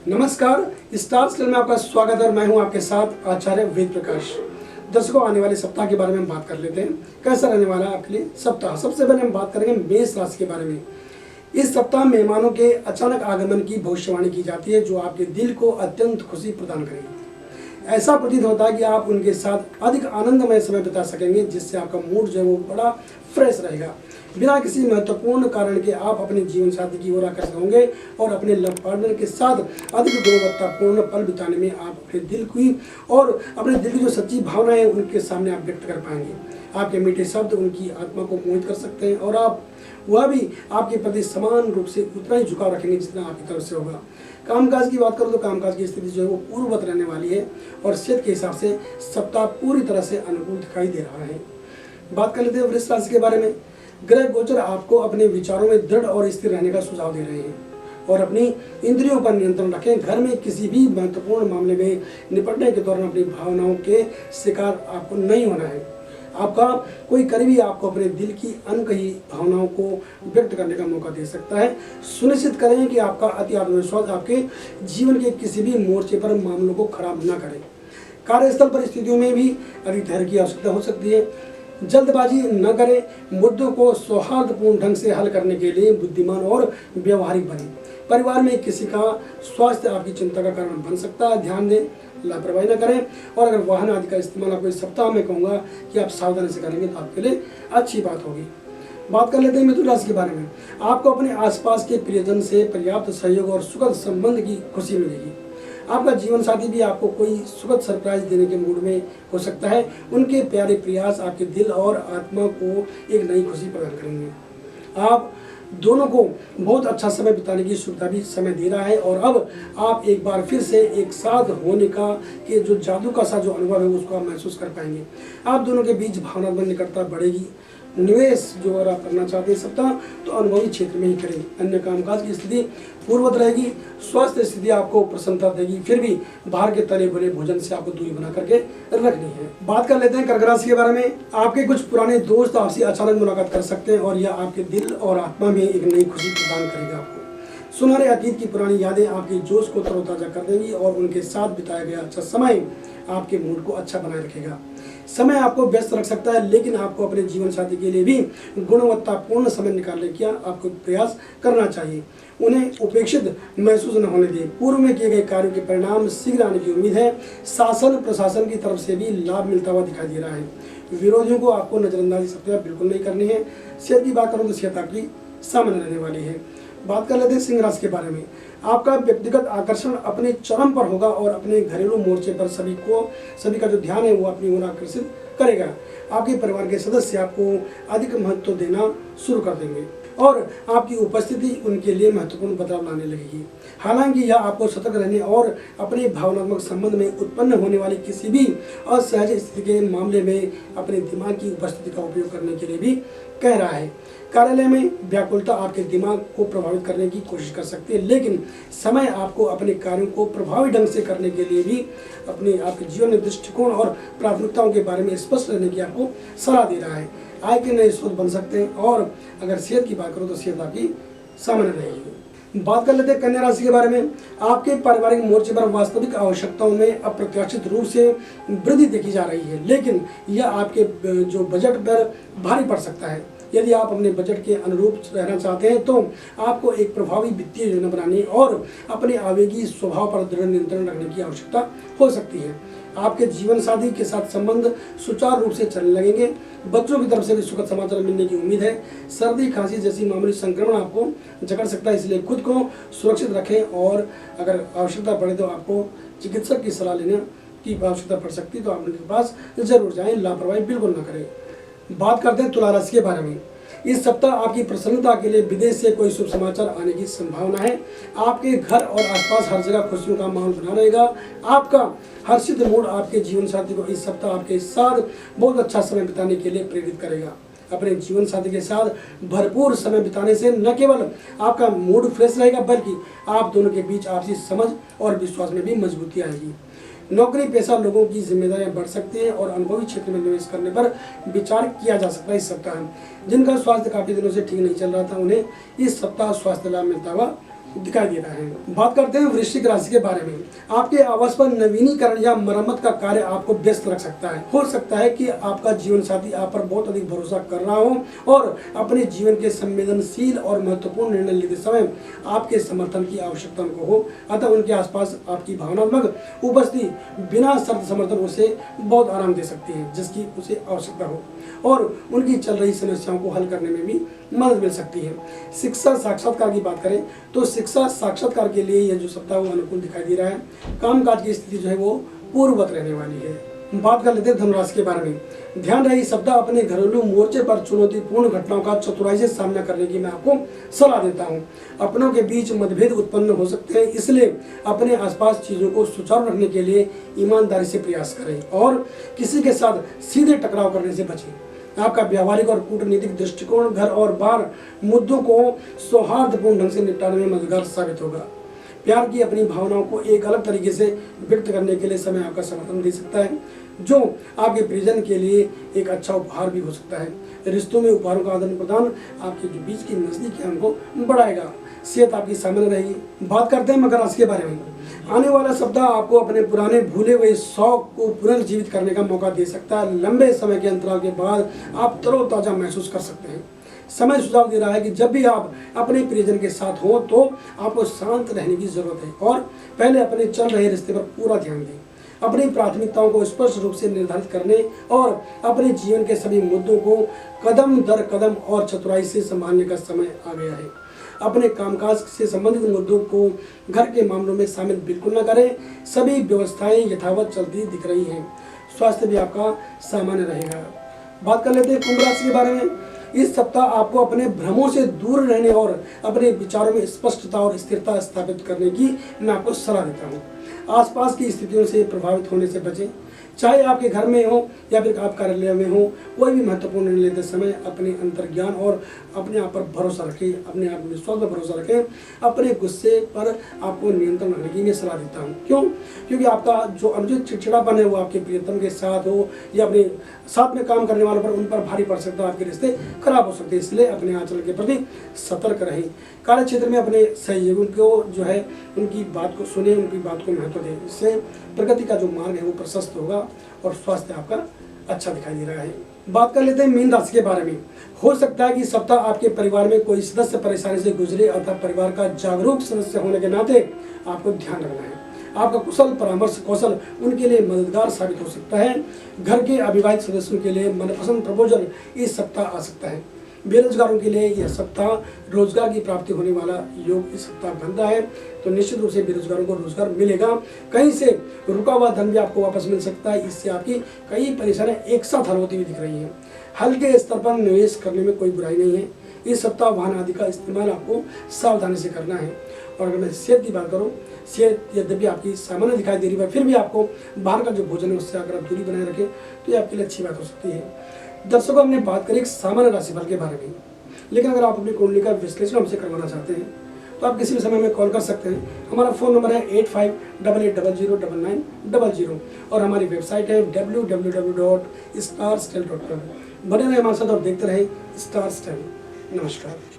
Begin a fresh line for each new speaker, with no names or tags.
नमस्कार, star style में आपका स्वागत है और मैं हूं आपके साथ आचार्य वेद प्रकाश। दर्शकों, आने वाले सप्ताह के बारे में हम बात कर लेते हैं। कैसा रहने वाला है आपके लिए सप्ताह। सबसे पहले हम बात करेंगे मेष राशि के बारे में। इस सप्ताह मेहमानों के अचानक आगमन की भविष्यवाणी की जाती है, जो आपके दिल को अत्यंत खुशी प्रदान करेगी। ऐसा प्रतीत होता है कि आप उनके साथ अधिक आनंदमय समय बिता सकेंगे, जिससे आपका मूड जो है वो बड़ा फ्रेश रहेगा। बिना किसी महत्वपूर्ण कारण के आप अपने जीवन साथी की ओर आकर्षित होंगे और अपने लव पार्टनर के साथ अधिक गुणवत्तापूर्ण पल बिताने में आप अपने दिल की जो सच्ची भावना है उनके सामने आप व्यक्त कर पाएंगे। आपके मीठे शब्द उनकी आत्मा को मोहित कर सकते हैं और वह भी आपके प्रति समान रूप से उतना ही झुकाव रखेंगे जितना आपकी तरफ से होगा। कामकाज की बात करूं तो कामकाज की स्थिति जो है वो पूर्ववत रहने वाली है और सेहत के हिसाब से सप्ताह पूरी तरह से अनुकूल दिखाई दे रहा है। बात कर लेते हैं वृष राशि के बारे में। ग्रह गोचर आपको अपने विचारों में दृढ़ और स्थिर रहने का सुझाव दे रहे हैं और अपनी इंद्रियों पर नियंत्रण रखें। घर में किसी भी महत्वपूर्ण मामले में निपटने के दौरान अपनी भावनाओं के शिकार आपको नहीं होना है। आपका कोई करीबी आपको अपने दिल की अनकही भावनाओं को व्यक्त करने का मौका दे सकता है। सुनिश्चित करें कि आपका अति आत्मविश्वास आपके जीवन के किसी भी मोर्चे पर मामलों को खराब न करे। कार्यस्थल परिस्थितियों में भी अधिक धैर्य की आवश्यकता हो सकती है। जल्दबाजी न करें। मुद्दों को सौहार्दपूर्ण ढंग से हल करने के लिए बुद्धिमान और व्यवहारिक बने। परिवार में किसी का स्वास्थ्य आपकी चिंता का कारण बन सकता है, ध्यान दें, लापरवाही न करें। और अगर वाहन आदि का इस्तेमाल आपको इस सप्ताह में कहूँगा कि आप सावधानी से करेंगे तो आपके लिए अच्छी बात होगी। बात कर लेते हैं मिथुन राशि के बारे में। आपको अपने आसपास के प्रियजन से पर्याप्त सहयोग और सुखद संबंध की खुशी मिलेगी। आपका जीवन साथी भी आपको कोई सुखद सरप्राइज देने के मूड में हो सकता है। उनके प्यारे प्रयास आपके दिल और आत्मा को एक नई खुशी प्रदान करेंगे। आप दोनों को बहुत अच्छा समय बिताने की सुविधा भी समय दे रहा है और अब आप एक बार फिर से एक साथ होने का कि जो जादू का सा जो अनुभव है उसको आप महसूस कर पाएंगे। आप दोनों के बीच भावनात्मक निकटता बढ़ेगी। निवेश जो अगर आप करना चाहते हैं सप्ताह तो अनुभवी क्षेत्र में ही करें। अन्य कामकाज की स्थिति पूर्ववत रहेगी। स्वास्थ्य स्थिति आपको प्रसन्नता देगी। फिर भी बाहर के तले भुने भोजन से आपको दूरी बना करके रखनी है। बात कर लेते हैं कर्क राशि के बारे में। आपके कुछ पुराने दोस्त आपसे अचानक मुलाकात कर सकते हैं और यह आपके दिल और आत्मा में एक नई खुशी प्रदान करेगा। आपको सुनहरे अतीत की पुरानी यादें आपके जोश को तरोताजा कर देंगी और उनके साथ बिताया गया अच्छा समय आपके मूड को अच्छा बनाए रखेगा। समय आपको व्यस्त रख सकता है, लेकिन आपको अपने जीवन साथी के लिए भी गुणवत्तापूर्ण समय निकालने का आपको प्रयास करना चाहिए। उन्हें उपेक्षित महसूस न होने दें। पूर्व में किए गए कार्यों के परिणाम शीघ्र आने की उम्मीद है। शासन प्रशासन की तरफ से भी लाभ मिलता हुआ दिखाई दे रहा है। विरोधियों को आपको नजरअंदाजी सप्ताह बिल्कुल नहीं करनी है। सेहत की बात करूँ तो सेहत आपकी सामान्य रहने वाली है। बात कर लेते हैं सिंह राशि के बारे में। आपका व्यक्तिगत आकर्षण अपने चरम पर होगा और अपने घरेलू मोर्चे पर सभी का जो ध्यान है वो अपनी ओर आकर्षित करेगा। आपके परिवार के सदस्य आपको अधिक महत्व देना शुरू कर देंगे और आपकी उपस्थिति उनके लिए महत्वपूर्ण बदलाव लाने लगेगी। हालांकि यह आपको सतर्क रहने और अपने भावनात्मक संबंध में उत्पन्न होने वाली किसी भी असहज स्थिति के मामले में अपने दिमाग की उपस्थिति का उपयोग करने के लिए भी कह रहा है। कार्यालय में व्याकुलता आपके दिमाग को प्रभावित करने की कोशिश कर सकती है, लेकिन समय आपको अपने कार्यों को प्रभावी ढंग से करने के लिए भी आपके जीवन में दृष्टिकोण और प्राथमिकताओं के बारे में स्पष्ट रहने की आपको सलाह दे रहा है। आय के नए स्रोत बन सकते हैं और अगर सेहत की बात करो तो सेहत आपकी सामान्य रहेगी। बात कर लेते हैं कन्या राशि के बारे में। आपके पारिवारिक मोर्चे पर वास्तविक आवश्यकताओं में अप्रत्याशित रूप से वृद्धि देखी जा रही है, लेकिन यह आपके जो बजट पर भारी पड़ सकता है। यदि आप अपने बजट के अनुरूप रहना चाहते हैं तो आपको एक प्रभावी वित्तीय योजना बनाने और अपने आवेगी स्वभाव पर दृढ़ नियंत्रण रखने की आवश्यकता हो सकती है। आपके जीवन साथी के साथ संबंध सुचारू रूप से चलने लगेंगे। बच्चों की तरफ से भी सुखद समाचार मिलने की उम्मीद है। सर्दी खांसी जैसी मामूली संक्रमण आपको जकड़ सकता है, इसलिए खुद को सुरक्षित रखें और अगर आवश्यकता पड़े तो आपको चिकित्सक की सलाह लेने की आवश्यकता पड़ सकती है तो आप उनके पास जरूर जाएं। लापरवाही बिल्कुल न करें। बात करते हैं तुला राशि के बारे में। इस सप्ताह आपकी प्रसन्नता के लिए विदेश से कोई शुभ समाचार आने की संभावना है। आपके घर और आसपास हर जगह खुशियों का माहौल बना रहेगा। आपका हर्षित मूड आपके जीवन साथी को इस सप्ताह आपके साथ बहुत अच्छा समय बिताने के लिए प्रेरित करेगा। अपने जीवन साथी के साथ भरपूर समय बिताने से न केवल आपका मूड फ्रेश रहेगा, बल्कि आप दोनों के बीच आपसी समझ और विश्वास में भी मजबूती आएगी। नौकरी पेशा लोगों की जिम्मेदारियां बढ़ सकती हैं और अनुभवी क्षेत्र में निवेश करने पर विचार किया जा सकता है। इस सप्ताह जिनका स्वास्थ्य काफी दिनों से ठीक नहीं चल रहा था, उन्हें इस सप्ताह स्वास्थ्य लाभ मिलता हुआ दिखाई दे रहा है। बात करते हैं वृश्चिक राशि के बारे में। आपके आवास पर नवीनीकरण या मरम्मत का कार्य आपको व्यस्त रख सकता है। हो सकता है कि आपका जीवन साथी आप पर बहुत अधिक भरोसा कर रहा हो और अपने जीवन के संवेदनशील और महत्वपूर्ण निर्णय लेते समय आपके समर्थन की आवश्यकता उनको हो, अतः उनके आसपास आपकी भावनात्मक उपस्थिति बिना शर्त समर्थन उसे बहुत आराम दे सकती है, जिसकी उसे आवश्यकता हो, और उनकी चल रही समस्याओं को हल करने में भी मदद मिल सकती है। शिक्षा साक्षात्कार की बात करें तो शिक्षा साक्षात्कार के लिए यह जो सप्ताह वो अनुकूल दिखाई दे रहा है। कामकाज की स्थिति जो है वो पूर्ववत रहने वाली है। बात कर लेते हैं धनुराशि के बारे में। ध्यान रहे इस सप्ताह अपने घरेलू मोर्चे पर चुनौतीपूर्ण घटनाओं का चतुराई से सामना करने की मैं आपको सलाह देता हूं। अपनों के बीच मतभेद उत्पन्न हो सकते हैं, इसलिए अपने आसपास चीजों को सुचारू रखने के लिए ईमानदारी से प्रयास करें और किसी के साथ सीधे टकराव करने से बचें। आपका व्यावहारिक और कूटनीतिक दृष्टिकोण घर और बाहर मुद्दों को सौहार्दपूर्ण ढंग से निपटाने में मददगार साबित होगा। प्यार की अपनी भावनाओं को एक अलग तरीके से व्यक्त करने के लिए समय आपका समर्थन दे सकता है, जो आपके प्रियजन के लिए एक अच्छा उपहार भी हो सकता है। रिश्तों में उपहारों का आदान प्रदान आपके जो बीच की नजदीक है उनको बढ़ाएगा। सेहत आपकी सामान्य रहेगी। बात करते हैं मकर राशि के बारे में। आने वाला सप्ताह आपको अपने पुराने भूले हुए शौक को पुनर्जीवित करने का मौका दे सकता है। लंबे समय के अंतराल के बाद आप तरोताजा महसूस कर सकते हैं। समय सुझाव दे रहा है कि जब भी आप अपने प्रियजन के साथ हो तो आपको शांत रहने की जरूरत है और पहले अपने चल रहे रिश्ते पर पूरा ध्यान दें। अपनी प्राथमिकताओं को स्पष्ट रूप से निर्धारित करने और अपने जीवन के सभी मुद्दों को कदम दर कदम और चतुराई से संभालने का समय आ गया है। अपने कामकाज से संबंधित मुद्दों को घर के मामलों में शामिल बिल्कुल न करें। सभी व्यवस्थाएं यथावत चलती दिख रही हैं। स्वास्थ्य भी आपका सामान्य रहेगा। बात कर लेते हैं कुंभ राशि के बारे में। इस सप्ताह आपको अपने भ्रमों से दूर रहने और अपने विचारों में स्पष्टता और स्थिरता स्थापित करने की मैं आपको सलाह देता हूँ। आसपास की स्थितियों से प्रभावित होने से बचें। चाहे आपके घर में हो या फिर आप कार्यालय में हो, कोई भी महत्वपूर्ण निर्णय लेते समय अपने अंतर्ज्ञान और अपने आप पर भरोसा रखें, अपने आत्मविश्वास पर भरोसा रखें। अपने गुस्से पर आपको नियंत्रण रखने की मैं सलाह देता हूँ। क्यों? क्योंकि आपका जो अनुचित चिड़चिड़ापन है वो आपके प्रियतम के साथ हो या अपने साथ में काम करने वालों पर उन पर भारी पड़ सकता है, आपके रिश्ते खराब हो सकते हैं। इसलिए अपने आचरण के प्रति सतर्क रहें। कार्य क्षेत्र में अपने सहयोगियों को जो है उनकी बात को सुने, उनकी बात को महत्व दें। इससे प्रगति का जो मार्ग है वो प्रशस्त होगा और स्वास्थ्य आपका अच्छा दिखाई दे रहा है। बात कर लेते हैं मीन राशि के बारे में। हो सकता है कि सप्ताह आपके परिवार में कोई सदस्य परेशानी से गुजरे, अतः परिवार का जागरूक सदस्य होने के नाते आपको ध्यान रखना है। आपका कुशल परामर्श कौशल उनके लिए मददगार साबित हो सकता है। घर के अविवाहित सदस्यों के लिए मनपसंद प्रपोजल इस सप्ताह आ सकता है। बेरोजगारों के लिए यह सप्ताह रोजगार की प्राप्ति होने वाला योग इस सप्ताह बन रहा है, तो निश्चित रूप से बेरोजगारों को रोजगार मिलेगा। कहीं से रुका हुआ धन भी आपको वापस मिल सकता है। इससे आपकी कई परेशानियां एक साथ हल होती हुई दिख रही हैं। हल्के स्तर पर निवेश करने में कोई बुराई नहीं है। इस सप्ताह वाहन आदि का इस्तेमाल आपको सावधानी से करना है। और अगर मैं सेहत की बात करूँ, सेहत यद्यपि आपकी सामान्य दिखाई दे रही है, फिर भी आपको बाहर का जो भोजन है उससे अगर आप दूरी बनाए रखें तो ये आपके लिए अच्छी बात हो सकती है। दर्शकों, हमने बात करी एक सामान्य राशिफल के बारे में, लेकिन अगर आप अपनी कुंडली का विश्लेषण हमसे करवाना चाहते हैं तो आप किसी भी समय में कॉल कर सकते हैं। हमारा फ़ोन नंबर है 8588009900 और हमारी वेबसाइट है www.starstel.com। बने रहे हमारे साथ और देखते रहे स्टार स्टाइल। नमस्कार।